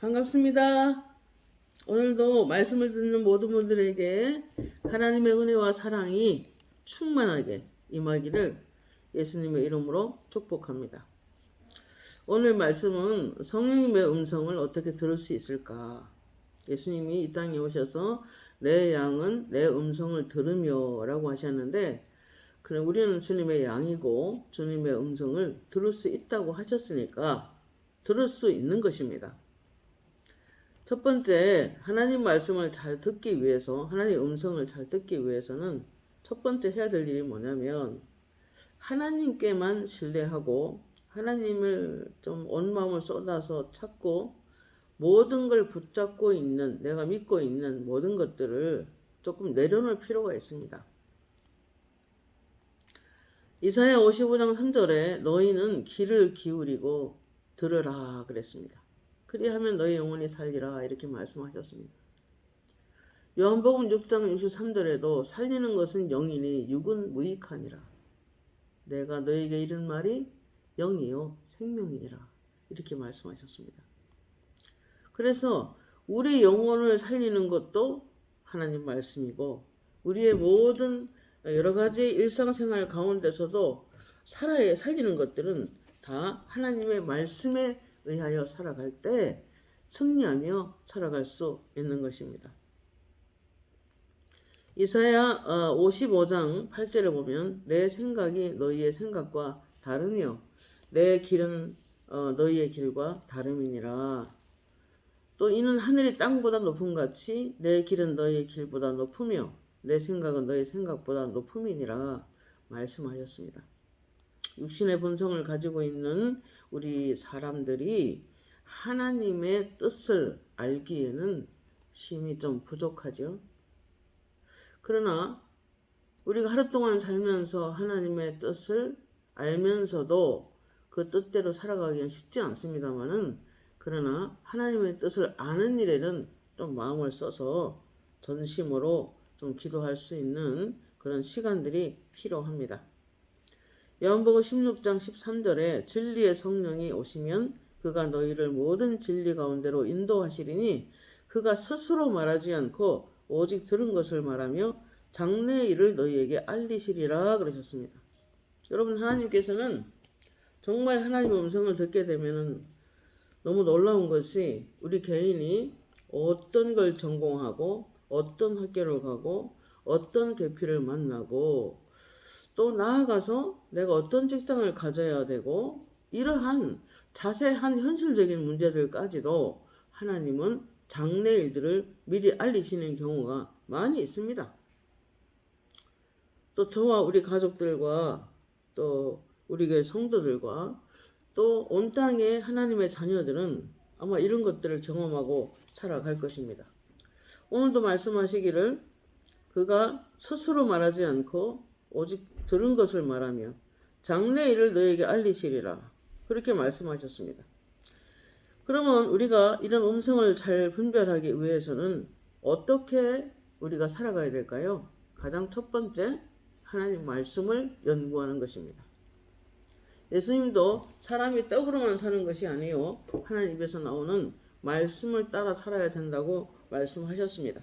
반갑습니다. 오늘도 말씀을 듣는 모든 분들에게 하나님의 은혜와 사랑이 충만하게 임하기를 예수님의 이름으로 축복합니다. 오늘 말씀은 성령님의 음성을 어떻게 들을 수 있을까? 예수님이 이 땅에 오셔서 내 양은 내 음성을 들으며 라고 하셨는데, 그럼 우리는 주님의 양이고 주님의 음성을 들을 수 있다고 하셨으니까 들을 수 있는 것입니다. 첫 번째, 하나님 말씀을 잘 듣기 위해서, 하나님 음성을 잘 듣기 위해서는 첫 번째 해야 될 일이 뭐냐면 하나님께만 신뢰하고 하나님을 좀 온 마음을 쏟아서 찾고 모든 걸 붙잡고 있는, 내가 믿고 있는 모든 것들을 조금 내려놓을 필요가 있습니다. 이사야 55장 3절에 너희는 귀를 기울이고 들으라 그랬습니다. 그리하면 너희 영혼이 살리라 이렇게 말씀하셨습니다. 요한복음 6장 63절에도 살리는 것은 영이니 육은 무익하니라. 내가 너희에게 이른 말이 영이요 생명이니라 이렇게 말씀하셨습니다. 그래서 우리 영혼을 살리는 것도 하나님 말씀이고 우리의 모든 여러 가지 일상생활 가운데서도 살리는 것들은 다 하나님의 말씀에 의하여 살아갈 때 승리하며 살아갈 수 있는 것입니다. 이사야 55장 8절에 보면 내 생각이 너희의 생각과 다르며 내 길은 너희의 길과 다름이니라. 또 이는 하늘이 땅보다 높음 같이 내 길은 너희의 길보다 높으며 내 생각은 너희 생각보다 높음이니라 말씀하셨습니다. 육신의 본성을 가지고 있는 우리 사람들이 하나님의 뜻을 알기에는 힘이 좀 부족하죠. 그러나 우리가 하루 동안 살면서 하나님의 뜻을 알면서도 그 뜻대로 살아가기는 쉽지 않습니다만은, 그러나 하나님의 뜻을 아는 일에는 좀 마음을 써서 전심으로 좀 기도할 수 있는 그런 시간들이 필요합니다. 요한복음 16장 13절에 진리의 성령이 오시면 그가 너희를 모든 진리 가운데로 인도하시리니 그가 스스로 말하지 않고 오직 들은 것을 말하며 장래의 일을 너희에게 알리시리라 그러셨습니다. 여러분, 하나님께서는 정말 하나님의 음성을 듣게 되면 너무 놀라운 것이 우리 개인이 어떤 걸 전공하고 어떤 학교를 가고 어떤 계피를 만나고 또 나아가서 내가 어떤 직장을 가져야 되고 이러한 자세한 현실적인 문제들까지도 하나님은 장래 일들을 미리 알리시는 경우가 많이 있습니다. 또 저와 우리 가족들과 또 우리 교회 성도들과 또 온 땅의 하나님의 자녀들은 아마 이런 것들을 경험하고 살아갈 것입니다. 오늘도 말씀하시기를 그가 스스로 말하지 않고 오직 들은 것을 말하며 장래 일을 너에게 알리시리라 그렇게 말씀하셨습니다. 그러면 우리가 이런 음성을 잘 분별하기 위해서는 어떻게 우리가 살아가야 될까요? 가장 첫 번째, 하나님 말씀을 연구하는 것입니다. 예수님도 사람이 떡으로만 사는 것이 아니요 하나님 입에서 나오는 말씀을 따라 살아야 된다고 말씀하셨습니다.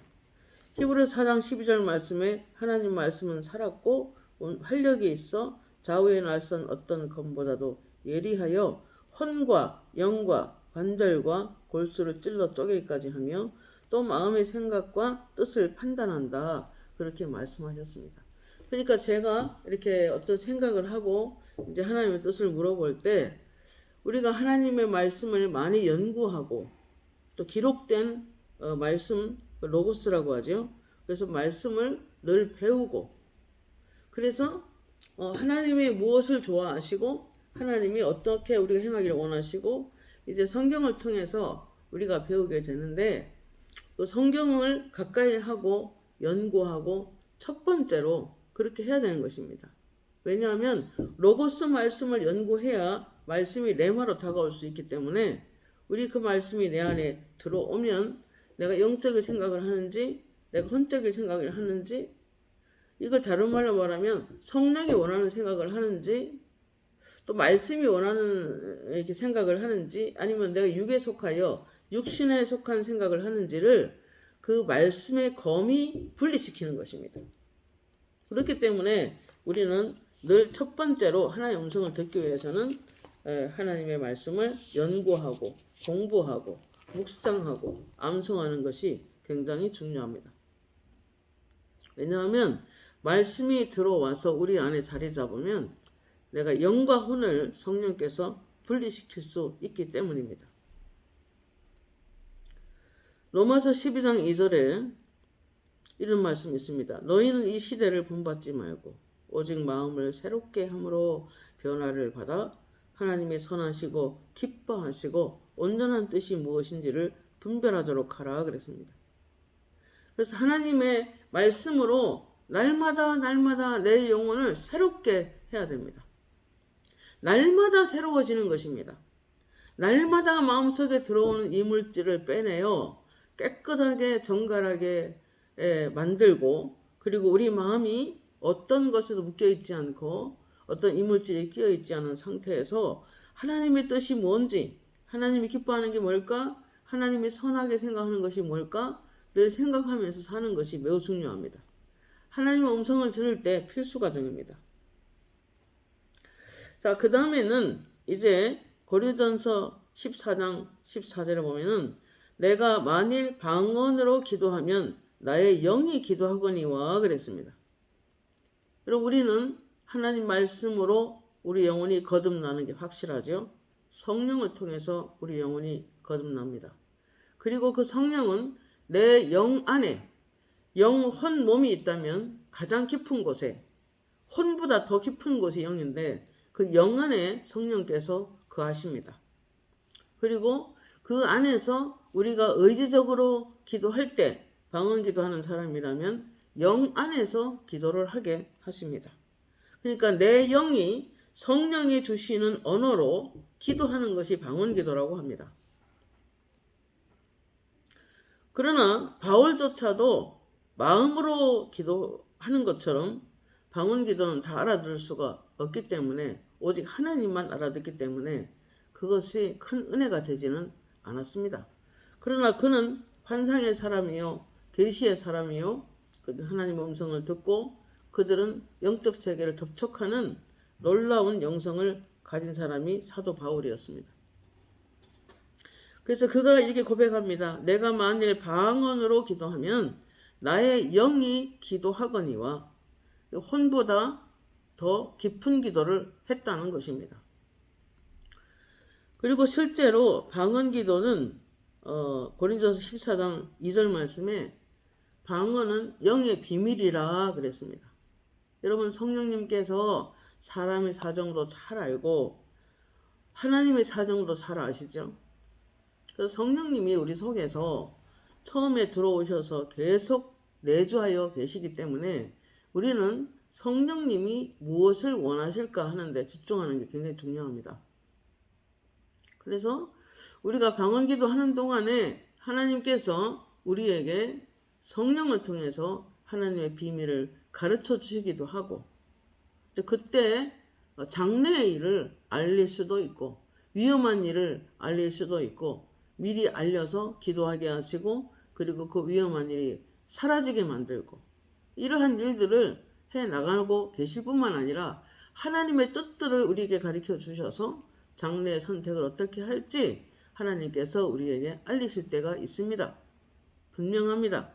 히브리서 4장 12절 말씀에 하나님 말씀은 살았고 활력이 있어 좌우에 날선 어떤 검보다도 예리하여 혼과 영과 관절과 골수를 찔러 쪼개기까지 하며 또 마음의 생각과 뜻을 판단한다 그렇게 말씀하셨습니다. 그러니까 제가 이렇게 어떤 생각을 하고 이제 하나님의 뜻을 물어볼 때 우리가 하나님의 말씀을 많이 연구하고 또 기록된 말씀 로고스라고 하죠. 그래서 말씀을 늘 배우고 그래서 하나님이 무엇을 좋아하시고 하나님이 어떻게 우리가 행하기를 원하시고 이제 성경을 통해서 우리가 배우게 되는데 또 성경을 가까이 하고 연구하고 첫 번째로 그렇게 해야 되는 것입니다. 왜냐하면 로고스 말씀을 연구해야 말씀이 레마로 다가올 수 있기 때문에 우리 그 말씀이 내 안에 들어오면 내가 영적인 생각을 하는지 내가 혼적인 생각을 하는지 이걸 다른 말로 말하면 성령이 원하는 생각을 하는지 또 말씀이 원하는 이렇게 생각을 하는지 아니면 내가 육에 속하여 육신에 속한 생각을 하는지를 그 말씀의 검이 분리시키는 것입니다. 그렇기 때문에 우리는 늘 첫 번째로 하나님의 음성을 듣기 위해서는 하나님의 말씀을 연구하고 공부하고 묵상하고 암송하는 것이 굉장히 중요합니다. 왜냐하면 말씀이 들어와서 우리 안에 자리 잡으면 내가 영과 혼을 성령께서 분리시킬 수 있기 때문입니다. 로마서 12장 2절에 이런 말씀이 있습니다. 너희는 이 시대를 본받지 말고 오직 마음을 새롭게 함으로 변화를 받아 하나님의 선하시고 기뻐하시고 온전한 뜻이 무엇인지를 분별하도록 하라 그랬습니다. 그래서 하나님의 말씀으로 날마다 내 영혼을 새롭게 해야 됩니다. 날마다 새로워지는 것입니다. 날마다 마음속에 들어오는 이물질을 빼내어 깨끗하게 정갈하게 만들고, 그리고 우리 마음이 어떤 것에도 묶여있지 않고 어떤 이물질이 끼어있지 않은 상태에서 하나님의 뜻이 뭔지, 하나님이 기뻐하는 게 뭘까, 하나님이 선하게 생각하는 것이 뭘까 늘 생각하면서 사는 것이 매우 중요합니다. 하나님의 음성을 들을 때 필수 과정입니다. 자, 그 다음에는 이제 고린도전서 14장 14절에 보면은 내가 만일 방언으로 기도하면 나의 영이 기도하거니와 그랬습니다. 그럼 우리는 하나님 말씀으로 우리 영혼이 거듭나는 게 확실하죠. 성령을 통해서 우리 영혼이 거듭납니다. 그리고 그 성령은 내 영 안에 영혼 몸이 있다면 가장 깊은 곳에, 혼보다 더 깊은 곳이 영인데 그 영 안에 성령께서 거하십니다. 그리고 그 안에서 우리가 의지적으로 기도할 때, 방언 기도하는 사람이라면 영 안에서 기도를 하게 하십니다. 그러니까 내 영이 성령이 주시는 언어로 기도하는 것이 방언 기도라고 합니다. 그러나 바울조차도 마음으로 기도하는 것처럼 방언 기도는 다 알아들을 수가 없기 때문에, 오직 하나님만 알아듣기 때문에 그것이 큰 은혜가 되지는 않았습니다. 그러나 그는 환상의 사람이요 계시의 사람이요 하나님의 음성을 듣고 그들은 영적 세계를 접촉하는 놀라운 영성을 가진 사람이 사도 바울이었습니다. 그래서 그가 이렇게 고백합니다. 내가 만일 방언으로 기도하면 나의 영이 기도하거니와, 혼보다 더 깊은 기도를 했다는 것입니다. 그리고 실제로 방언 기도는 고린도서 14장 2절 말씀에 방언은 영의 비밀이라 그랬습니다. 여러분, 성령님께서 사람의 사정도 잘 알고 하나님의 사정도 잘 아시죠? 그래서 성령님이 우리 속에서 처음에 들어오셔서 계속 내주하여 계시기 때문에 우리는 성령님이 무엇을 원하실까 하는데 집중하는 게 굉장히 중요합니다. 그래서 우리가 방언기도 하는 동안에 하나님께서 우리에게 성령을 통해서 하나님의 비밀을 가르쳐 주시기도 하고, 그때 장래의 일을 알릴 수도 있고 위험한 일을 알릴 수도 있고 미리 알려서 기도하게 하시고, 그리고 그 위험한 일이 사라지게 만들고, 이러한 일들을 해 나가고 계실 뿐만 아니라 하나님의 뜻들을 우리에게 가르쳐 주셔서 장래의 선택을 어떻게 할지 하나님께서 우리에게 알리실 때가 있습니다. 분명합니다.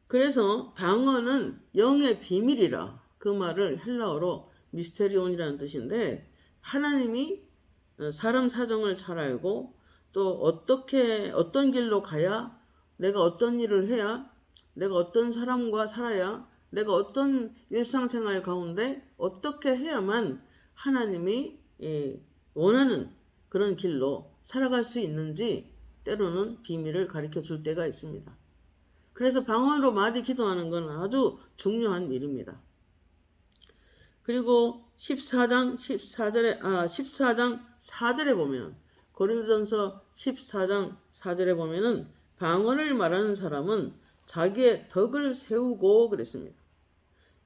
그래서 방언은 영의 비밀이라, 그 말을 헬라어로 미스테리온이라는 뜻인데, 하나님이 사람 사정을 잘 알고 또 어떤 길로 가야, 내가 어떤 일을 해야, 내가 어떤 사람과 살아야, 내가 어떤 일상생활 가운데 어떻게 해야만 하나님이 원하는 그런 길로 살아갈 수 있는지 때로는 비밀을 가르쳐 줄 때가 있습니다. 그래서 방언으로 많이 기도하는 건 아주 중요한 일입니다. 그리고 14장 4절에 보면, 고린도전서 14장 4절에 보면은 방언을 말하는 사람은 자기의 덕을 세우고 그랬습니다.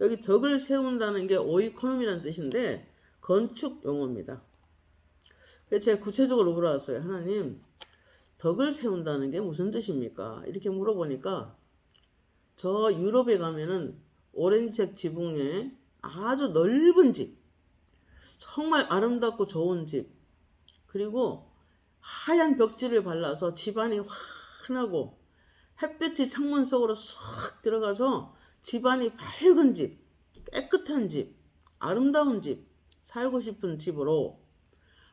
여기 덕을 세운다는 게 오이코노미라는 뜻인데 건축 용어입니다. 그래서 제가 구체적으로 물어봤어요. 하나님, 덕을 세운다는 게 무슨 뜻입니까? 이렇게 물어보니까 저 유럽에 가면은 오렌지색 지붕에 아주 넓은 집, 정말 아름답고 좋은 집, 그리고 하얀 벽지를 발라서 집안이 환하고 햇볕이 창문 속으로 쏙 들어가서 집안이 밝은 집, 깨끗한 집, 아름다운 집, 살고 싶은 집으로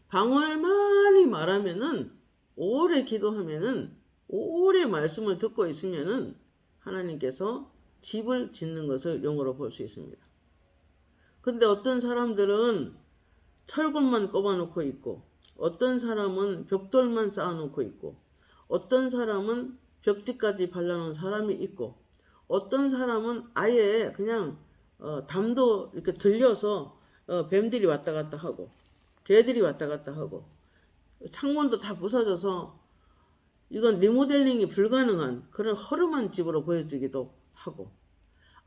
방언을 많이 말하면은, 오래 기도하면은, 오래 말씀을 듣고 있으면은 하나님께서 집을 짓는 것을 영어로 볼 수 있습니다. 근데 어떤 사람들은 철근만 꼽아놓고 있고, 어떤 사람은 벽돌만 쌓아놓고 있고, 어떤 사람은 벽지까지 발라놓은 사람이 있고, 어떤 사람은 아예 그냥 담도 이렇게 들려서 뱀들이 왔다 갔다 하고, 개들이 왔다 갔다 하고, 창문도 다 부서져서 이건 리모델링이 불가능한 그런 허름한 집으로 보여지기도 하고,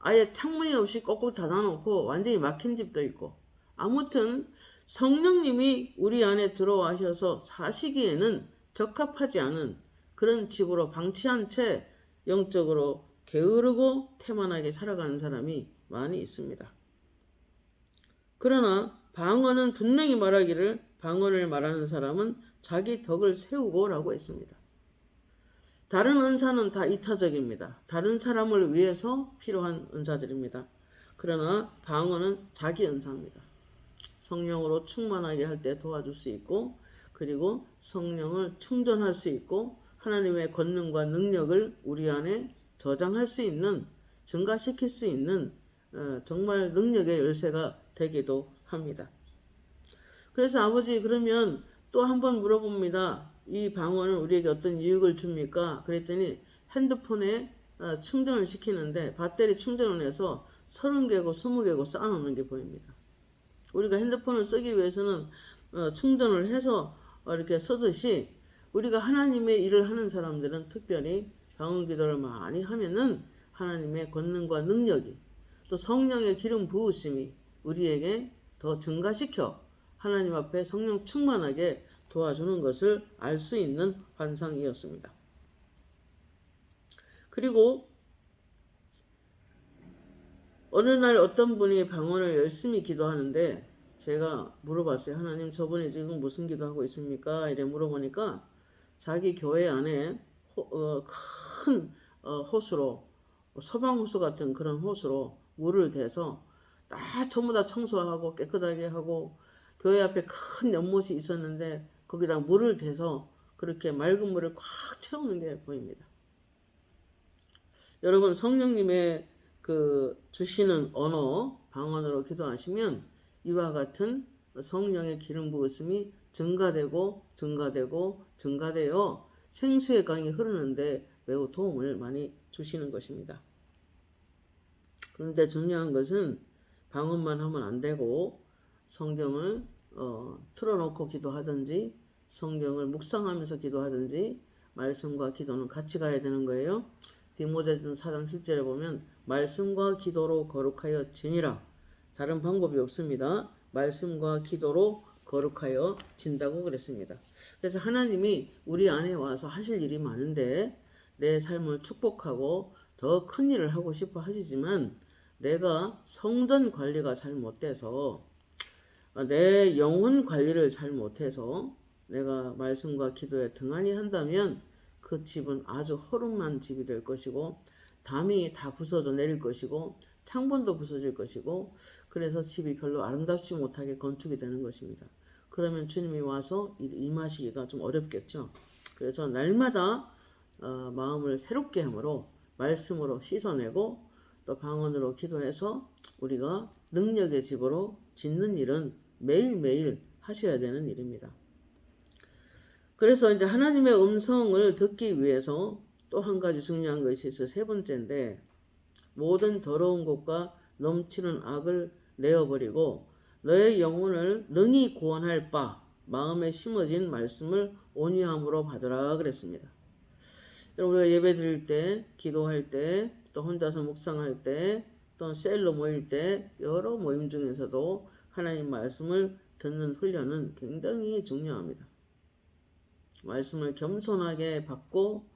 아예 창문이 없이 꼭꼭 닫아놓고 완전히 막힌 집도 있고, 아무튼 성령님이 우리 안에 들어와셔서 사시기에는 적합하지 않은 그런 집으로 방치한 채 영적으로 게으르고 태만하게 살아가는 사람이 많이 있습니다. 그러나 방언은 분명히 말하기를, 방언을 말하는 사람은 자기 덕을 세우고 라고 했습니다. 다른 은사는 다 이타적입니다. 다른 사람을 위해서 필요한 은사들입니다. 그러나 방언은 자기 은사입니다. 성령으로 충만하게 할 때 도와줄 수 있고, 그리고 성령을 충전할 수 있고, 하나님의 권능과 능력을 우리 안에 저장할 수 있는, 증가시킬 수 있는 정말 능력의 열쇠가 되기도 합니다. 그래서 아버지, 그러면 또 한 번 물어봅니다. 이 방언은 우리에게 어떤 유익을 줍니까? 그랬더니 핸드폰에 충전을 시키는데 배터리 충전을 해서 30개고 20개고 쌓아놓는 게 보입니다. 우리가 핸드폰을 쓰기 위해서는 충전을 해서 이렇게 쓰듯이, 우리가 하나님의 일을 하는 사람들은 특별히 방언 기도를 많이 하면은 하나님의 권능과 능력이, 또 성령의 기름 부으심이 우리에게 더 증가시켜 하나님 앞에 성령 충만하게 도와주는 것을 알 수 있는 환상이었습니다. 그리고 어느 날 어떤 분이 방언을 열심히 기도하는데 제가 물어봤어요. 하나님, 저분이 지금 무슨 기도하고 있습니까? 이래 물어보니까 자기 교회 안에 큰 호수로, 서방호수 같은 그런 호수로 물을 대서 전부 다 청소하고 깨끗하게 하고, 교회 앞에 큰 연못이 있었는데 거기다 물을 대서 그렇게 맑은 물을 꽉 채우는 게 보입니다. 여러분, 성령님의 주시는 언어, 방언으로 기도하시면 이와 같은 성령의 기름 부으심이 증가되고 증가되어 생수의 강이 흐르는데 매우 도움을 많이 주시는 것입니다. 그런데 중요한 것은 방언만 하면 안 되고, 성경을 틀어놓고 기도하든지, 성경을 묵상하면서 기도하든지, 말씀과 기도는 같이 가야 되는 거예요. 디모데전 4장 7절에 보면 말씀과 기도로 거룩하여 지니라. 다른 방법이 없습니다. 말씀과 기도로 거룩하여 진다고 그랬습니다. 그래서 하나님이 우리 안에 와서 하실 일이 많은데, 내 삶을 축복하고 더 큰 일을 하고 싶어 하시지만, 내가 성전 관리가 잘 못돼서, 내 영혼 관리를 잘 못해서 내가 말씀과 기도에 등한히 한다면 그 집은 아주 허름한 집이 될 것이고, 담이 다 부서져 내릴 것이고, 창문도 부서질 것이고, 그래서 집이 별로 아름답지 못하게 건축이 되는 것입니다. 그러면 주님이 와서 임하시기가 좀 어렵겠죠. 그래서 날마다 마음을 새롭게 함으로 말씀으로 씻어내고 또 방언으로 기도해서 우리가 능력의 집으로 짓는 일은 매일매일 하셔야 되는 일입니다. 그래서 이제 하나님의 음성을 듣기 위해서 또 한 가지 중요한 것이 있어요. 세 번째인데, 모든 더러운 것과 넘치는 악을 내어버리고 너의 영혼을 능히 구원할 바 마음에 심어진 말씀을 온유함으로 받으라 그랬습니다. 우리가 예배 드릴 때, 기도할 때, 또 혼자서 묵상할 때, 또 셀로 모일 때, 여러 모임 중에서도 하나님 말씀을 듣는 훈련은 굉장히 중요합니다. 말씀을 겸손하게 받고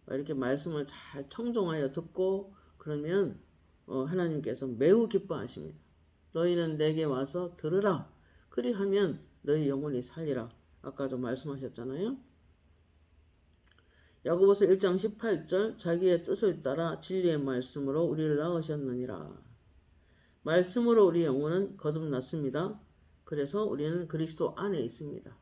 이렇게 말씀을 잘 청종하여 듣고 그러면 하나님께서 매우 기뻐하십니다. 너희는 내게 와서 들으라. 그리하면 너희 영혼이 살리라. 아까도 말씀하셨잖아요. 야고보서 1장 18절 자기의 뜻을 따라 진리의 말씀으로 우리를 낳으셨느니라. 말씀으로 우리 영혼은 거듭났습니다. 그래서 우리는 그리스도 안에 있습니다.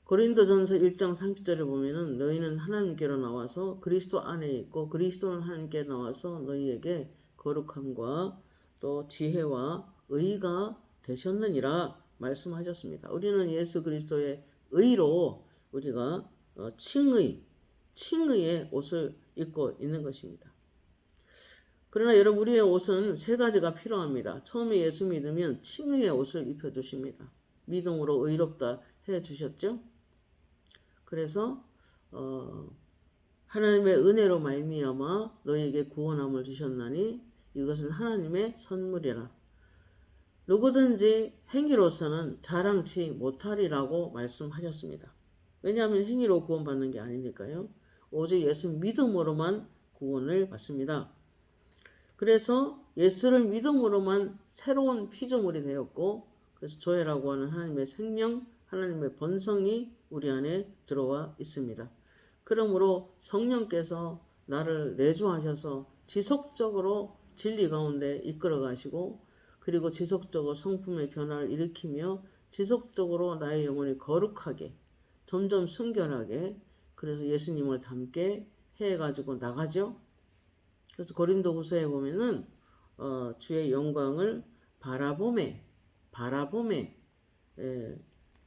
고린도전서 1장 30절에 보면은 너희는 하나님께로 나와서 그리스도 안에 있고 그리스도는 하나님께 나와서 너희에게 거룩함과 또 지혜와 의가 되셨느니라 말씀하셨습니다. 우리는 예수 그리스도의 의로 우리가 칭의의 옷을 입고 있는 것입니다. 그러나 여러분 우리의 옷은 세 가지가 필요합니다. 처음에 예수 믿으면 칭의의 옷을 입혀주십니다. 믿음으로 의롭다 해주셨죠. 그래서 하나님의 은혜로 말미암아 너희에게 구원함을 주셨나니 이것은 하나님의 선물이라. 누구든지 행위로서는 자랑치 못하리라고 말씀하셨습니다. 왜냐하면 행위로 구원받는 게 아니니까요. 오직 예수 믿음으로만 구원을 받습니다. 그래서 예수를 믿음으로만 새로운 피조물이 되었고 그래서 조회라고 하는 하나님의 생명, 하나님의 본성이 우리 안에 들어와 있습니다. 그러므로 성령께서 나를 내주하셔서 지속적으로 진리 가운데 이끌어 가시고 그리고 지속적으로 성품의 변화를 일으키며 지속적으로 나의 영혼이 거룩하게 점점 순결하게 그래서 예수님을 닮게 해가지고 나가죠. 그래서 고린도후서에 보면은 주의 영광을 바라보매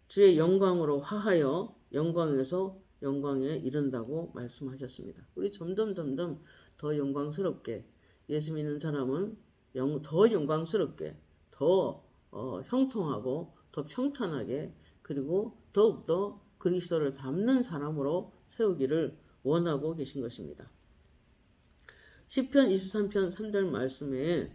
주의 영광으로 화하여 영광에서 영광에 이른다고 말씀하셨습니다. 우리 점점 더 영광스럽게 예수 믿는 사람은 더 영광스럽게 더 형통하고 더 평탄하게 그리고 더욱더 그리스도를 닮는 사람으로 세우기를 원하고 계신 것입니다. 시편 23편 3절 말씀에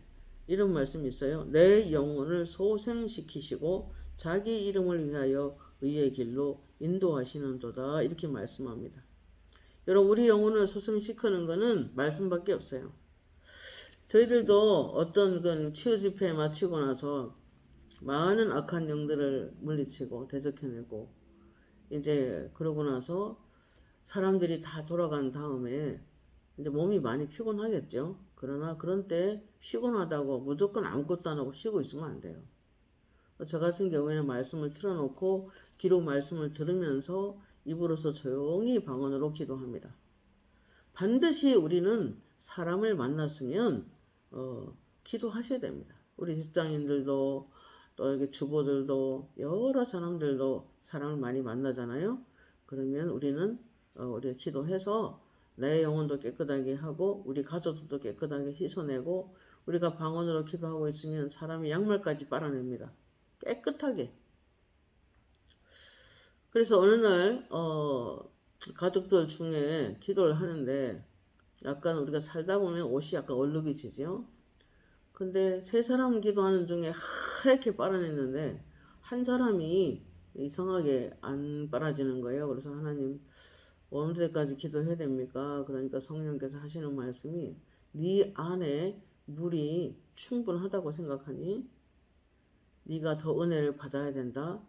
이런 말씀이 있어요. 내 영혼을 소생시키시고 자기 이름을 위하여 의의 길로 인도하시는도다 이렇게 말씀합니다. 여러분 우리 영혼을 소생시키는 것은 말씀밖에 없어요. 저희들도 어떤 그 치유 집회 마치고 나서 많은 악한 영들을 물리치고 대적해내고 이제 그러고 나서 사람들이 다 돌아간 다음에 이제 몸이 많이 피곤하겠죠. 그러나 그런 때 피곤하다고 무조건 아무것도 안 하고 쉬고 있으면 안 돼요. 저 같은 경우에는 말씀을 틀어놓고 기록 말씀을 들으면서 입으로서 조용히 방언으로 기도합니다. 반드시 우리는 사람을 만났으면 기도하셔야 됩니다. 우리 직장인들도 또 여기 주부들도 여러 사람들도 사람을 많이 만나잖아요. 그러면 우리는 우리가 기도해서 내 영혼도 깨끗하게 하고 우리 가족들도 깨끗하게 씻어내고 우리가 방언으로 기도하고 있으면 사람이 양말까지 빨아냅니다. 깨끗하게. 그래서 어느 날 가족들 중에 기도를 하는데 약간 우리가 살다 보면 옷이 약간 얼룩이지죠. 근데 세 사람 기도하는 중에 하얗게 빨아냈는데 한 사람이 이상하게 안 빨아지는 거예요. 그래서 하나님 어느 때까지 기도해야 됩니까? 그러니까 성령께서 하시는 말씀이 네 안에 물이 충분하다고 생각하니 네가 더 은혜를 받아야 된다.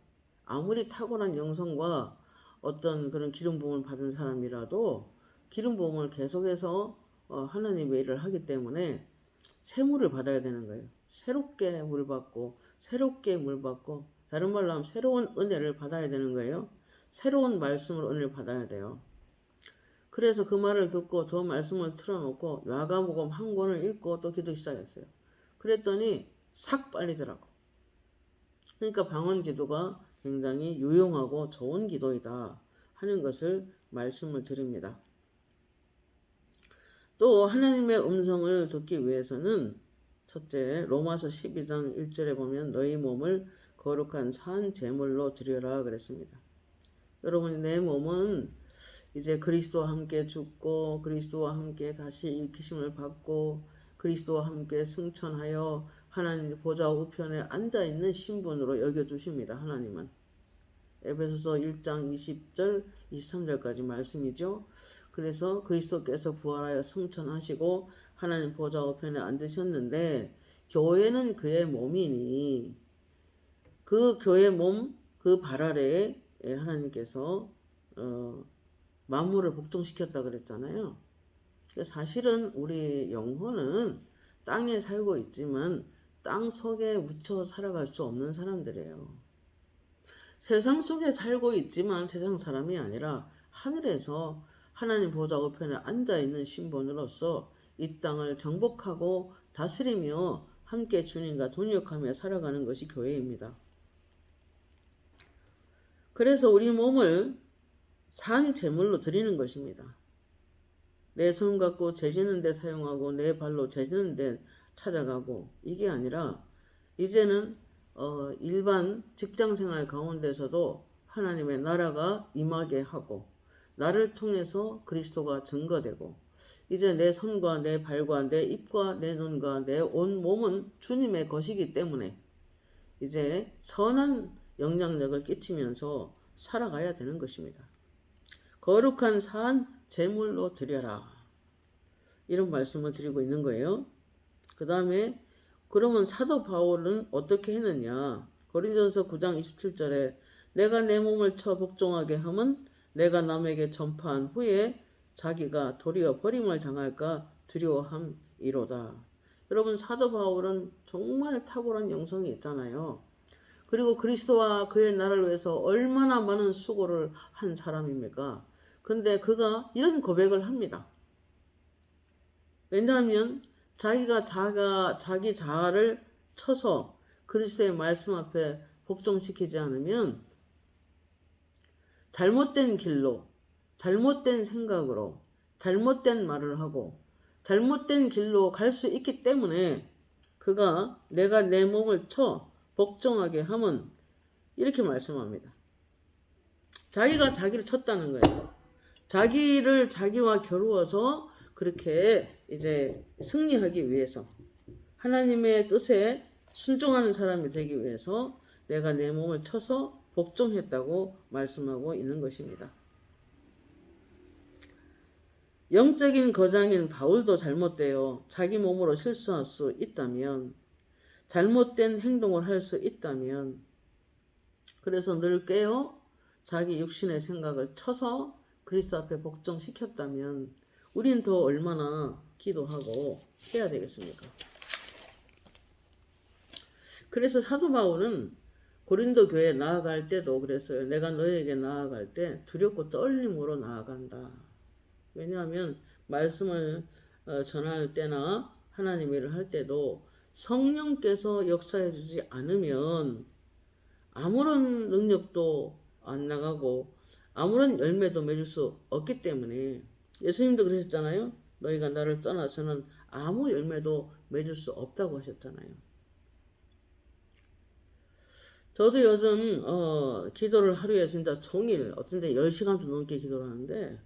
아무리 탁월한 영성과 어떤 그런 기름 부음을 받은 사람이라도 기름 부음을 계속해서 하나님의 일을 하기 때문에 새 물을 받아야 되는 거예요. 새롭게 물 받고 새롭게 물 받고 다른 말로 하면 새로운 은혜를 받아야 되는 거예요. 새로운 말씀으로 은혜를 받아야 돼요. 그래서 그 말을 듣고 저 말씀을 틀어놓고 야가복음 한 권을 읽고 또 기도 시작했어요. 그랬더니 싹 빨리더라고. 그러니까 방언 기도가 굉장히 유용하고 좋은 기도이다 하는 것을 말씀을 드립니다. 또 하나님의 음성을 듣기 위해서는 첫째 로마서 12장 1절에 보면 너희 몸을 거룩한 산 제물로 드려라 그랬습니다. 여러분 내 몸은 이제 그리스도와 함께 죽고 그리스도와 함께 다시 일으키심을 받고 그리스도와 함께 승천하여 하나님 보좌 우편에 앉아있는 신분으로 여겨주십니다. 하나님은. 에베소서 1장 20절 23절까지 말씀이죠. 그래서 그리스도께서 부활하여 승천하시고 하나님 보좌 우편에 앉으셨는데 교회는 그의 몸이니 그 교회 몸 그 발 아래에 하나님께서 만물을 복종시켰다 그랬잖아요. 사실은 우리 영혼은 땅에 살고 있지만 땅 속에 묻혀 살아갈 수 없는 사람들이에요. 세상 속에 살고 있지만 세상 사람이 아니라 하늘에서 하나님 보좌 우편에 앉아있는 신분으로서 이 땅을 정복하고 다스리며 함께 주님과 동역하며 살아가는 것이 교회입니다. 그래서 우리 몸을 산 제물로 드리는 것입니다. 내 손 갖고 재지는 데 사용하고 내 발로 재지는 데 찾아가고 이게 아니라 이제는 일반 직장생활 가운데서도 하나님의 나라가 임하게 하고 나를 통해서 그리스도가 증거되고 이제 내 손과 내 발과 내 입과 내 눈과 내 온 몸은 주님의 것이기 때문에 이제 선한 영향력을 끼치면서 살아가야 되는 것입니다. 거룩한 산 제물로 드려라. 이런 말씀을 드리고 있는 거예요. 그 다음에 그러면 사도 바울은 어떻게 했느냐. 고린도전서 9장 27절에 내가 내 몸을 쳐 복종하게 함은 내가 남에게 전파한 후에 자기가 도리어 버림을 당할까 두려워함이로다. 여러분 사도 바울은 정말 탁월한 영성이 있잖아요. 그리고 그리스도와 그의 나라를 위해서 얼마나 많은 수고를 한 사람입니까? 근데 그가 이런 고백을 합니다. 왜냐하면 자기가 자기 자아를 쳐서 그리스도의 말씀 앞에 복종시키지 않으면 잘못된 길로, 잘못된 생각으로, 잘못된 말을 하고 잘못된 길로 갈 수 있기 때문에 그가 내가 내 몸을 쳐 복종하게 함은 이렇게 말씀합니다. 자기가 자기를 쳤다는 거예요. 자기를 자기와 겨루어서 그렇게 이제 승리하기 위해서 하나님의 뜻에 순종하는 사람이 되기 위해서 내가 내 몸을 쳐서 복종했다고 말씀하고 있는 것입니다. 영적인 거장인 바울도 잘못되어 자기 몸으로 실수할 수 있다면 잘못된 행동을 할 수 있다면 그래서 늘 깨어 자기 육신의 생각을 쳐서 그리스도 앞에 복종시켰다면 우린 더 얼마나 기도하고 해야 되겠습니까? 그래서 사도 바울은 고린도 교회에 나아갈 때도 그랬어요. 내가 너에게 나아갈 때 두렵고 떨림으로 나아간다. 왜냐하면 말씀을 전할 때나 하나님 일을 할 때도 성령께서 역사해 주지 않으면 아무런 능력도 안 나가고 아무런 열매도 맺을 수 없기 때문에 예수님도 그러셨잖아요. 너희가 나를 떠나서는 아무 열매도 맺을 수 없다고 하셨잖아요. 저도 요즘 기도를 하루에 진짜 종일 어떤 데 10시간도 넘게 기도를 하는데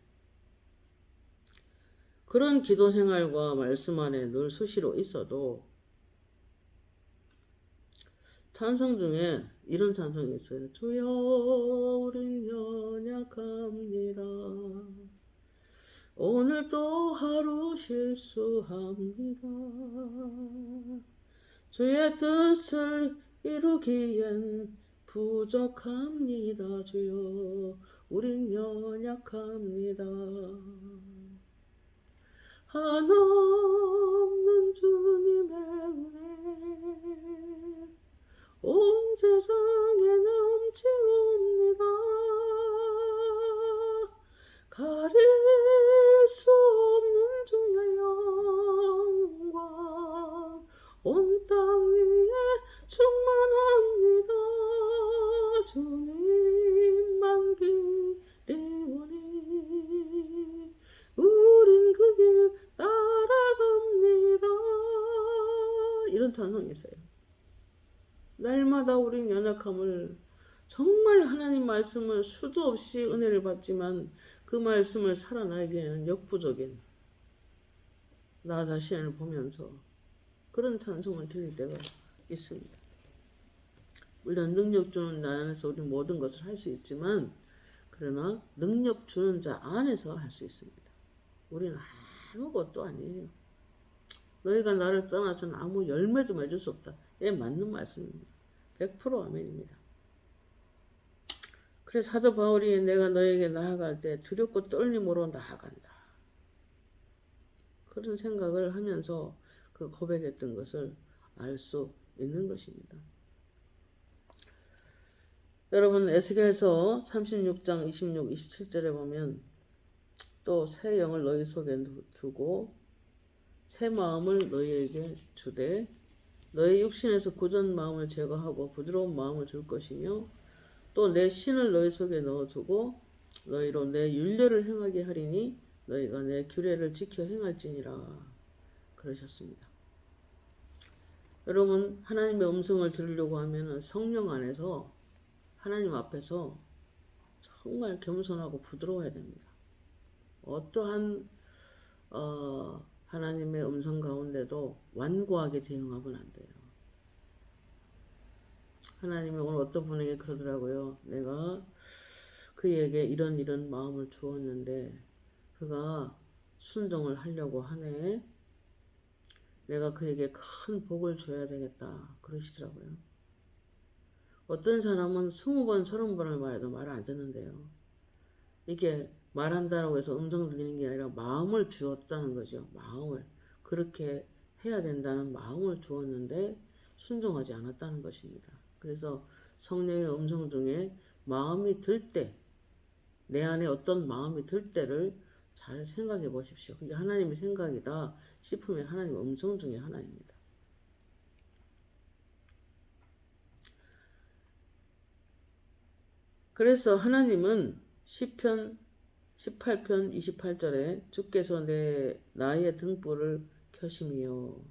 그런 기도 생활과 말씀 안에 늘 수시로 있어도 찬송 중에 이런 찬송이 있어요. 주여 우린 연약합니다. 오늘도 하루 실수합니다. 주의 뜻을 이루기엔 부족합니다. 주여 우린 연약합니다. 한없는 주님의 은혜 온 세상에 넘치옵니다. 가릴 수 없는 주의 영광 온 땅 위에 충만합니다. 주님만 기리오니 우린 그 길 따라갑니다. 이런 찬송이 있어요. 날마다 우린 연약함을 정말 하나님 말씀을 수도 없이 은혜를 받지만 그 말씀을 살아나기에는 역부족인 나 자신을 보면서 그런 찬송을 드릴 때가 있습니다. 물론 능력 주는 나 안에서 우리 모든 것을 할 수 있지만 그러나 능력 주는 자 안에서 할 수 있습니다. 우리는 아무것도 아니에요. 너희가 나를 떠나서는 아무 열매도 맺을 수 없다. 예, 맞는 말씀입니다. 100% 아멘입니다. 그래 사도 바울이 내가 너에게 나아갈 때 두렵고 떨림으로 나아간다. 그런 생각을 하면서 그 고백했던 것을 알 수 있는 것입니다. 여러분 에스겔서 36장 26, 27절에 보면 또 새 영을 너희 속에 두고 새 마음을 너희에게 주되 너희 육신에서 굳은 마음을 제거하고 부드러운 마음을 줄 것이며 또 내 신을 너희 속에 넣어두고 너희로 내 율례를 행하게 하리니 너희가 내 규례를 지켜 행할지니라 그러셨습니다. 여러분 하나님의 음성을 들으려고 하면 성령 안에서 하나님 앞에서 정말 겸손하고 부드러워야 됩니다. 어떠한 하나님의 음성 가운데도 완고하게 대응하면 안 돼요. 하나님이 오늘 어떤 분에게 그러더라고요. 내가 그에게 이런 마음을 주었는데 그가 순종을 하려고 하네. 내가 그에게 큰 복을 줘야 되겠다. 그러시더라고요. 어떤 사람은 20번, 30번을 말해도 말 안 듣는데요. 이게 말한다라고 해서 음성 들리는 게 아니라 마음을 주었다는 거죠. 마음을. 그렇게 해야 된다는 마음을 주었는데 순종하지 않았다는 것입니다. 그래서 성령의 음성 중에 마음이 들 때, 내 안에 어떤 마음이 들 때를 잘 생각해 보십시오. 그게 하나님의 생각이다 싶으면 하나님의 음성 중에 하나입니다. 그래서 하나님은 시편 18편 28절에 주께서 나의 등불을 켜심이요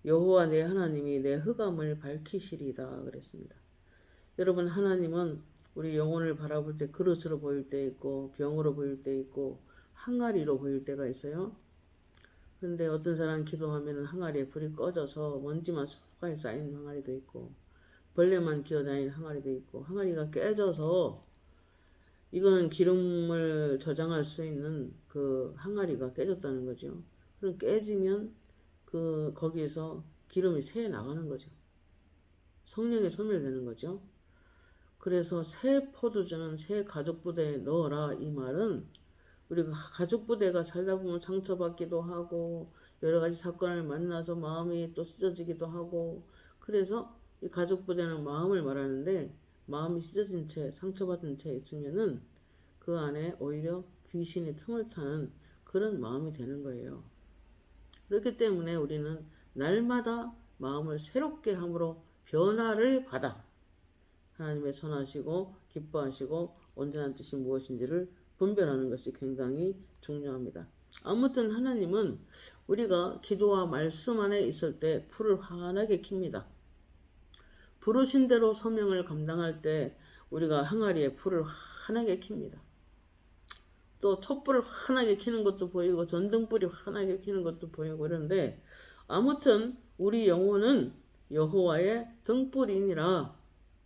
여호와 내 하나님이 내 흑암을 밝히시리다 그랬습니다. 여러분 하나님은 우리 영혼을 바라볼 때 그릇으로 보일 때 있고 병으로 보일 때 있고 항아리로 보일 때가 있어요. 근데 어떤 사람 기도하면 항아리에 불이 꺼져서 먼지만 수북하게 쌓인 항아리도 있고 벌레만 기어다니는 항아리도 있고 항아리가 깨져서 이거는 기름을 저장할 수 있는 그 항아리가 깨졌다는 거죠. 그럼 깨지면 거기에서 기름이 새 나가는 거죠. 성령에 소멸되는 거죠. 그래서 새 포도주는 새 가죽부대에 넣어라 이 말은 우리가 가죽부대가 살다 보면 상처받기도 하고 여러 가지 사건을 만나서 마음이 또 찢어지기도 하고 그래서 이 가죽부대는 마음을 말하는데 마음이 찢어진 채 상처받은 채 있으면은 그 안에 오히려 귀신이 틈을 타는 그런 마음이 되는 거예요. 그렇기 때문에 우리는 날마다 마음을 새롭게 함으로 변화를 받아 하나님의 선하시고 기뻐하시고 온전한 뜻이 무엇인지를 분별하는 것이 굉장히 중요합니다. 아무튼 하나님은 우리가 기도와 말씀 안에 있을 때 불을 환하게 킵니다. 부르신 대로 소명을 감당할 때 우리가 항아리에 불을 환하게 킵니다. 또 촛불을 환하게 켜는 것도 보이고 전등불이 환하게 켜는 것도 보이고 그런데 아무튼 우리 영혼은 여호와의 등불이니라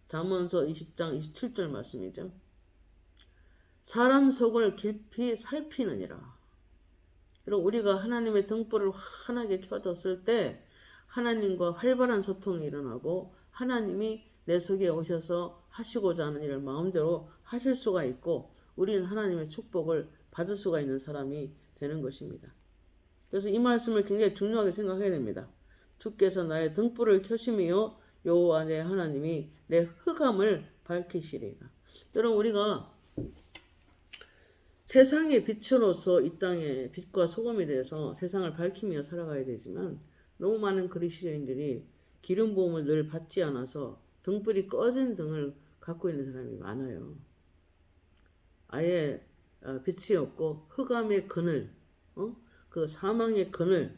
잠언서 20장 27절 말씀이죠. 사람 속을 깊이 살피느니라. 그리고 우리가 하나님의 등불을 환하게 켜뒀을 때 하나님과 활발한 소통이 일어나고 하나님이 내 속에 오셔서 하시고자 하는 일을 마음대로 하실 수가 있고 우리는 하나님의 축복을 받을 수가 있는 사람이 되는 것입니다. 그래서 이 말씀을 굉장히 중요하게 생각해야 됩니다. 주께서 나의 등불을 켜심이요 여호와 내 하나님이 내 흑암을 밝히시리라. 여러분 우리가 세상의 빛으로서 이 땅에 빛과 소금이 돼서 세상을 밝히며 살아가야 되지만 너무 많은 그리스도인들이 기름 부음을 늘 받지 않아서 등불이 꺼진 등을 갖고 있는 사람이 많아요. 아예 빛이 없고 흑암의 그늘, 그 사망의 그늘,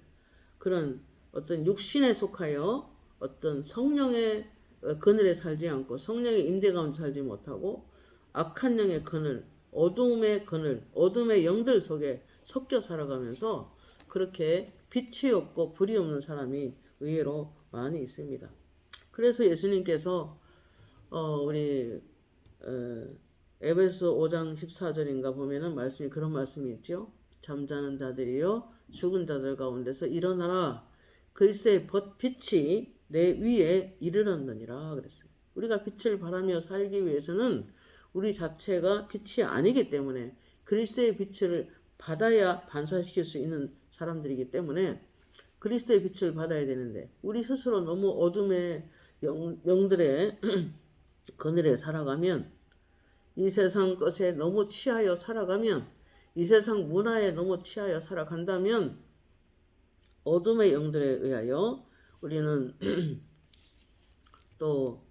그런 어떤 육신에 속하여 어떤 성령의 그늘에 살지 않고 성령의 임재 가운데 살지 못하고 악한 영의 그늘, 어둠의 그늘, 어둠의 영들 속에 섞여 살아가면서 그렇게 빛이 없고 불이 없는 사람이 의외로 많이 있습니다. 그래서 예수님께서 우리 에베소 5장 14절인가 보면은 말씀이 그런 말씀이 있죠. 잠자는 자들이여 죽은 자들 가운데서 일어나라. 그리스도의 빛이 내 위에 이르렀느니라 그랬어요. 우리가 빛을 발하며 살기 위해서는 우리 자체가 빛이 아니기 때문에 그리스도의 빛을 받아야 반사시킬 수 있는 사람들이기 때문에 그리스도의 빛을 받아야 되는데 우리 스스로 너무 어둠의 영들의 그늘에 살아가면 이 세상 것에 너무 취하여 살아가면 이 세상 문화에 너무 취하여 살아간다면 어둠의 영들에 의하여 우리는 또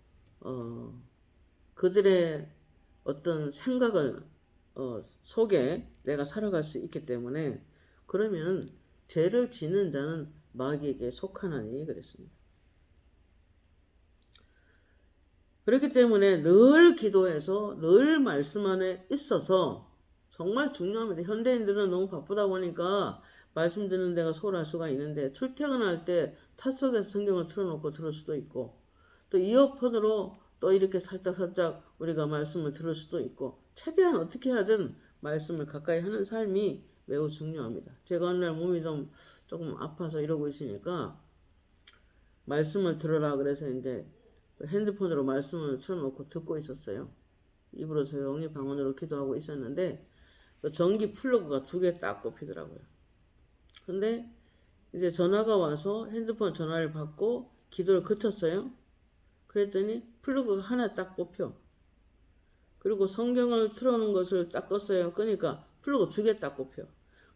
그들의 어떤 생각을 속에 내가 살아갈 수 있기 때문에 그러면 죄를 지는 자는 마귀에게 속하나니 그랬습니다. 그렇기 때문에 늘 기도해서 늘 말씀 안에 있어서 정말 중요합니다. 현대인들은 너무 바쁘다 보니까 말씀 듣는 데가 소홀할 수가 있는데 출퇴근할 때 차 속에서 성경을 틀어놓고 들을 수도 있고 또 이어폰으로 또 이렇게 살짝살짝 우리가 말씀을 들을 수도 있고 최대한 어떻게 하든 말씀을 가까이 하는 삶이 매우 중요합니다. 제가 어느 날 몸이 조금 아파서 이러고 있으니까 말씀을 들으라 그래서 이제 핸드폰으로 말씀을 틀어놓고 듣고 있었어요. 입으로 조용히 방언으로 기도하고 있었는데 전기 플러그가 2개 딱 꼽히더라고요. 근데 이제 전화가 와서 핸드폰 전화를 받고 기도를 그쳤어요. 그랬더니 플러그가 하나 딱 뽑혀. 그리고 성경을 틀어놓은 것을 딱 껐어요. 그러니까 플러그 2개 딱 뽑혀.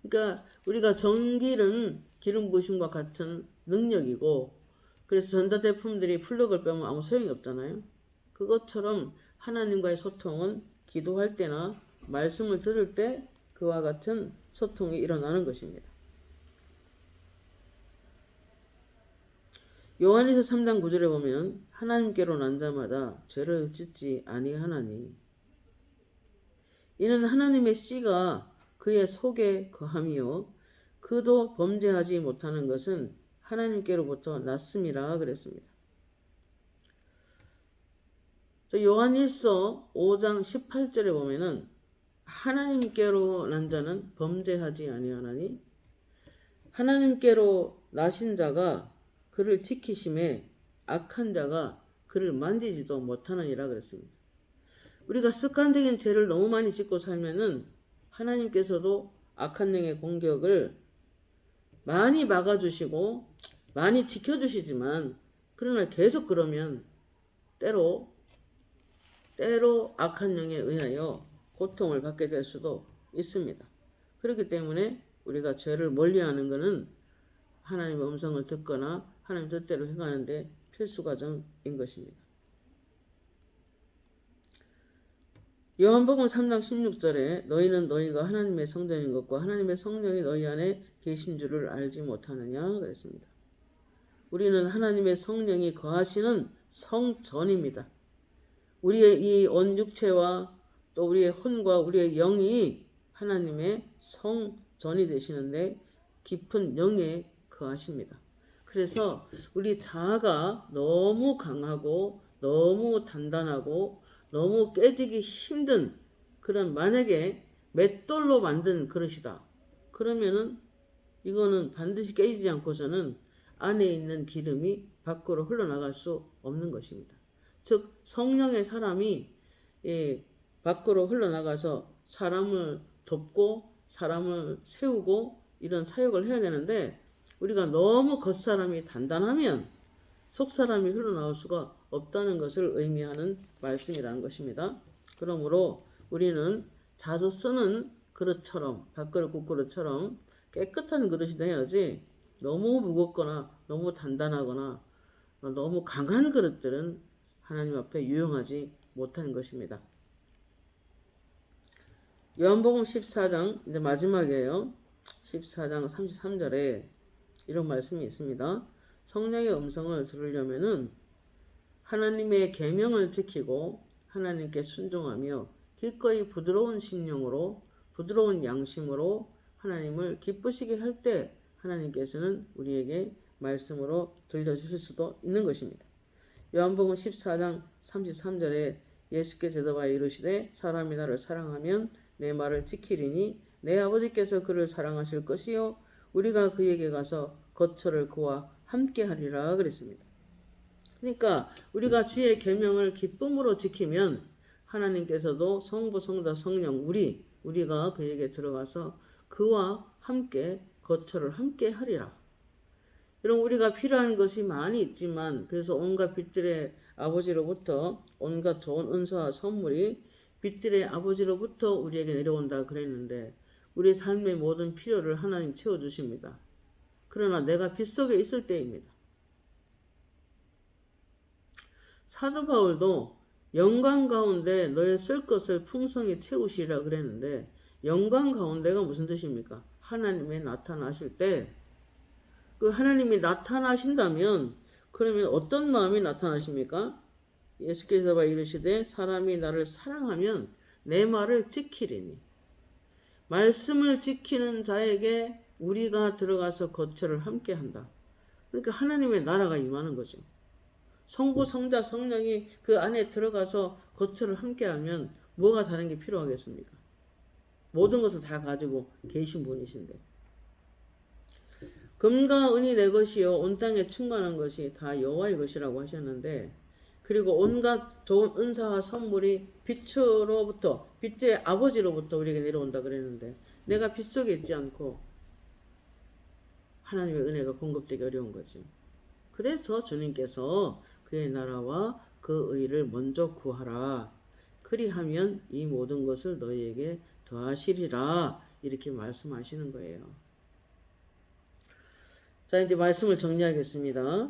그러니까 우리가 전기는 기름 부으심과 같은 능력이고 그래서 전자제품들이 플러그를 빼면 아무 소용이 없잖아요. 그것처럼 하나님과의 소통은 기도할 때나 말씀을 들을 때 그와 같은 소통이 일어나는 것입니다. 요한일서 3장 9절에 보면 하나님께로 난 자마다 죄를 짓지 아니하나니 이는 하나님의 씨가 그의 속에 거함이요 그도 범죄하지 못하는 것은 하나님께로부터 났음이라 그랬습니다. 요한일서 5장 18절에 보면은 하나님께로 난 자는 범죄하지 아니하나니 하나님께로 나신 자가 그를 지키심에 악한 자가 그를 만지지도 못하느니라 그랬습니다. 우리가 습관적인 죄를 너무 많이 짓고 살면은 하나님께서도 악한 영의 공격을 많이 막아주시고 많이 지켜주시지만 그러나 계속 그러면 때로 악한 영에 의하여 고통을 받게 될 수도 있습니다. 그렇기 때문에 우리가 죄를 멀리하는 것은 하나님의 음성을 듣거나 하나님 뜻대로 행하는데 필수 과정인 것입니다. 요한복음 3장 16절에 너희는 너희가 하나님의 성전인 것과 하나님의 성령이 너희 안에 계신 줄을 알지 못하느냐 그랬습니다. 우리는 하나님의 성령이 거하시는 성전입니다. 우리의 이 온 육체와 또 우리의 혼과 우리의 영이 하나님의 성전이 되시는데 깊은 영에 거하십니다. 그래서 우리 자아가 너무 강하고 너무 단단하고 너무 깨지기 힘든 그런 만약에 맷돌로 만든 그릇이다. 그러면은 이거는 반드시 깨지지 않고서는 안에 있는 기름이 밖으로 흘러나갈 수 없는 것입니다. 즉 성령의 사람이 밖으로 흘러나가서 사람을 돕고 사람을 세우고 이런 사역을 해야 되는데 우리가 너무 겉사람이 단단하면 속사람이 흘러나올 수가 없다는 것을 의미하는 말씀이라는 것입니다. 그러므로 우리는 자주 쓰는 그릇처럼 밥그릇 국그릇처럼 깨끗한 그릇이 돼야지 너무 무겁거나 너무 단단하거나 너무 강한 그릇들은 하나님 앞에 유용하지 못하는 것입니다. 요한복음 14장 이제 마지막이에요. 14장 33절에 이런 말씀이 있습니다. 성령의 음성을 들으려면은 하나님의 계명을 지키고 하나님께 순종하며 기꺼이 부드러운 심령으로 부드러운 양심으로 하나님을 기쁘시게 할 때 하나님께서는 우리에게 말씀으로 들려주실 수도 있는 것입니다. 요한복음 14장 33절에 예수께서 대답하여 이르시되 사람이 나를 사랑하면 내 말을 지키리니 내 아버지께서 그를 사랑하실 것이요 우리가 그에게 가서 거처를 그와 함께 하리라 그랬습니다. 그러니까 우리가 주의 계명을 기쁨으로 지키면 하나님께서도 성부, 성자, 성령 우리가 그에게 들어가서 그와 함께 거처를 함께 하리라. 이런 우리가 필요한 것이 많이 있지만 그래서 온갖 빛들의 아버지로부터 온갖 좋은 은사와 선물이 빛들의 아버지로부터 우리에게 내려온다 그랬는데 우리 삶의 모든 필요를 하나님 채워주십니다. 그러나 내가 빛 속에 있을 때입니다. 사도 바울도 영광 가운데 너의 쓸 것을 풍성히 채우시라 그랬는데 영광 가운데가 무슨 뜻입니까? 하나님이 나타나실 때 그 하나님이 나타나신다면 그러면 어떤 마음이 나타나십니까? 예수께서 이르시되 사람이 나를 사랑하면 내 말을 지키리니 말씀을 지키는 자에게 우리가 들어가서 거처를 함께 한다. 그러니까 하나님의 나라가 임하는 거죠. 성부, 성자, 성령이 그 안에 들어가서 거처를 함께 하면 뭐가 다른 게 필요하겠습니까? 모든 것을 다 가지고 계신 분이신데. 금과 은이 내 것이요 온 땅에 충만한 것이 다 여호와의 것이라고 하셨는데 그리고 온갖 좋은 은사와 선물이 빛으로부터 빛의 아버지로부터 우리에게 내려온다 그랬는데 내가 빛 속에 있지 않고 하나님의 은혜가 공급되기 어려운 거지. 그래서 주님께서 그의 나라와 그 의를 먼저 구하라. 그리하면 이 모든 것을 너희에게 더하시리라. 이렇게 말씀하시는 거예요. 자, 이제 말씀을 정리하겠습니다.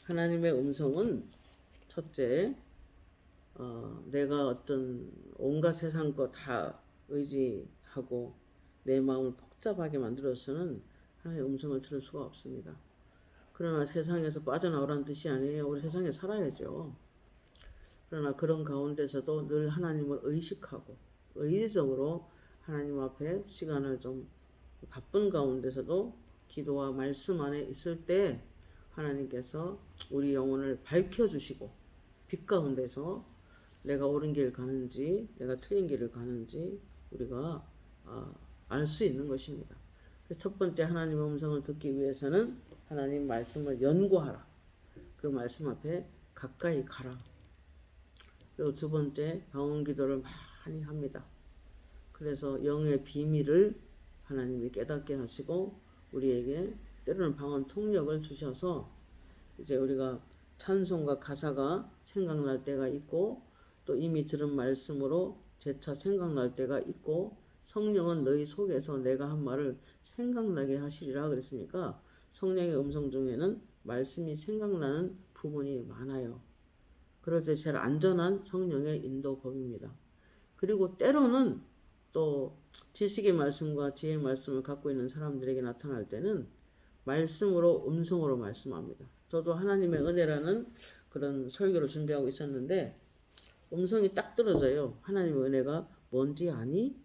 하나님의 음성은 첫째, 내가 어떤 온갖 세상 거 다 의지하고 내 마음을 복잡하게 만들어서는 하나님의 음성을 들을 수가 없습니다. 그러나 세상에서 빠져나오라는 뜻이 아니에요. 우리 세상에 살아야죠. 그러나 그런 가운데서도 늘 하나님을 의식하고 의지적으로 하나님 앞에 시간을 좀 바쁜 가운데서도 기도와 말씀 안에 있을 때 하나님께서 우리 영혼을 밝혀주시고 빛 가운데서 내가 옳은 길 가는지 내가 틀린 길을 가는지 우리가 알 수 있는 것입니다. 첫 번째 하나님의 음성을 듣기 위해서는 하나님 말씀을 연구하라. 그 말씀 앞에 가까이 가라. 그리고 두 번째 방언 기도를 많이 합니다. 그래서 영의 비밀을 하나님이 깨닫게 하시고 우리에게 때로는 방언 통역을 주셔서 이제 우리가 찬송과 가사가 생각날 때가 있고 또 이미 들은 말씀으로 재차 생각날 때가 있고 성령은 너희 속에서 내가 한 말을 생각나게 하시리라 그랬으니까 성령의 음성 중에는 말씀이 생각나는 부분이 많아요. 그럴 때 제일 안전한 성령의 인도법입니다. 그리고 때로는 또 지식의 말씀과 지혜의 말씀을 갖고 있는 사람들에게 나타날 때는 말씀으로 음성으로 말씀합니다. 저도 하나님의 은혜라는 그런 설교를 준비하고 있었는데 음성이 딱 떨어져요. 하나님의 은혜가 뭔지 아니?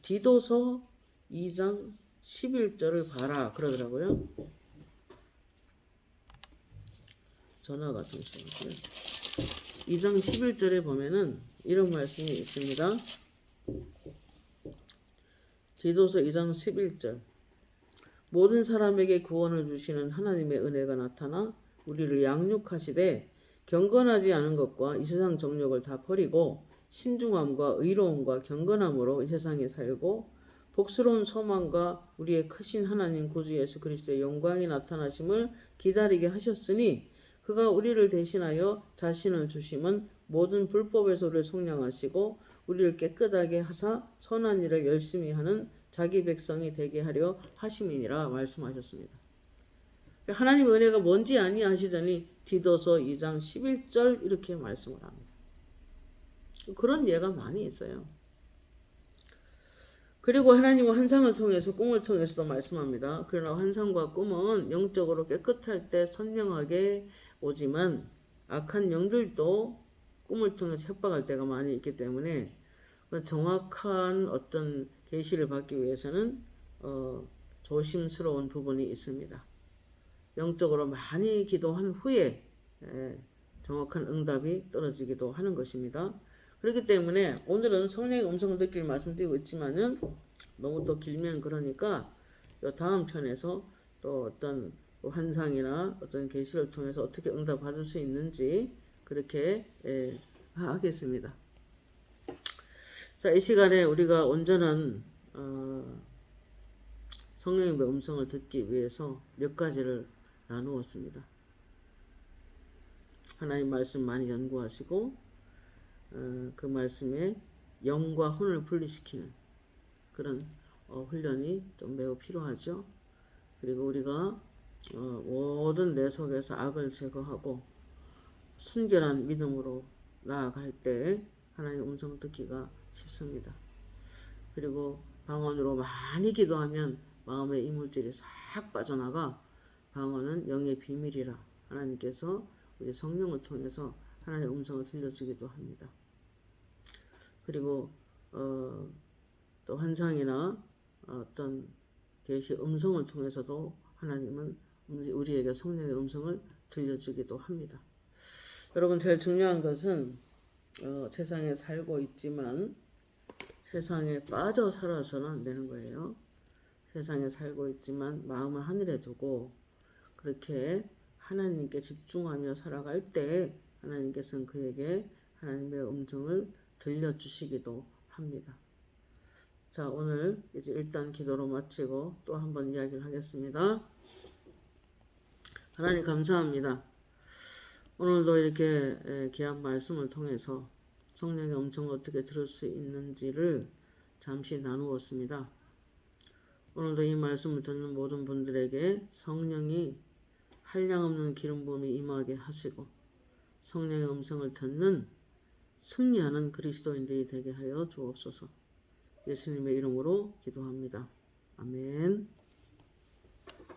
디도서 2장 11절을 봐라 그러더라고요. 전화가 잠시만요. 2장 11절에 보면은 이런 말씀이 있습니다. 디도서 2장 11절 모든 사람에게 구원을 주시는 하나님의 은혜가 나타나 우리를 양육하시되 경건하지 않은 것과 이 세상 정욕을 다 버리고 신중함과 의로움과 경건함으로 이 세상에 살고 복스러운 소망과 우리의 크신 하나님 구주 예수 그리스도의 영광이 나타나심을 기다리게 하셨으니 그가 우리를 대신하여 자신을 주심은 모든 불법에서 우리를 속량하시고 우리를 깨끗하게 하사 선한 일을 열심히 하는 자기 백성이 되게 하려 하심이니라 말씀하셨습니다. 하나님의 은혜가 뭔지 아니 하시더니 디도서 2장 11절 이렇게 말씀을 합니다. 그런 예가 많이 있어요. 그리고 하나님은 환상을 통해서 꿈을 통해서도 말씀합니다. 그러나 환상과 꿈은 영적으로 깨끗할 때 선명하게 오지만 악한 영들도 꿈을 통해서 협박할 때가 많이 있기 때문에 정확한 어떤 계시를 받기 위해서는 조심스러운 부분이 있습니다. 영적으로 많이 기도한 후에 정확한 응답이 떨어지기도 하는 것입니다. 그렇기 때문에 오늘은 성령의 음성을 듣길 말씀드리고 있지만은 너무 또 길면 그러니까 이 다음 편에서 또 어떤 환상이나 어떤 계시를 통해서 어떻게 응답받을 수 있는지 그렇게 하겠습니다. 자, 이 시간에 우리가 온전한 성령의 음성을 듣기 위해서 몇 가지를 나누었습니다. 하나님 말씀 많이 연구하시고 그 말씀에 영과 혼을 분리시키는 그런 훈련이 좀 매우 필요하죠. 그리고 우리가 모든 내 속에서 악을 제거하고 순결한 믿음으로 나아갈 때 하나님의 음성을 듣기가 쉽습니다. 그리고 방언으로 많이 기도하면 마음의 이물질이 싹 빠져나가 방언은 영의 비밀이라 하나님께서 우리 성령을 통해서 하나님의 음성을 들려주기도 합니다. 그리고 또 환상이나 어떤 계시 음성을 통해서도 하나님은 우리에게 성령의 음성을 들려주기도 합니다. 여러분 제일 중요한 것은 세상에 살고 있지만 세상에 빠져 살아서는 안 되는 거예요. 세상에 살고 있지만 마음을 하늘에 두고 그렇게 하나님께 집중하며 살아갈 때 하나님께서는 그에게 하나님의 음성을 들려주시기도 합니다. 자, 오늘 이제 일단 기도로 마치고 또 한번 이야기를 하겠습니다. 하나님 감사합니다. 오늘도 이렇게 귀한 말씀을 통해서 성령의 음성을 어떻게 들을 수 있는지를 잠시 나누었습니다. 오늘도 이 말씀을 듣는 모든 분들에게 성령이 한량없는 기름 부음이 임하게 하시고 성령의 음성을 듣는 승리하는 그리스도인들이 되게 하여 주옵소서. 예수님의 이름으로 기도합니다.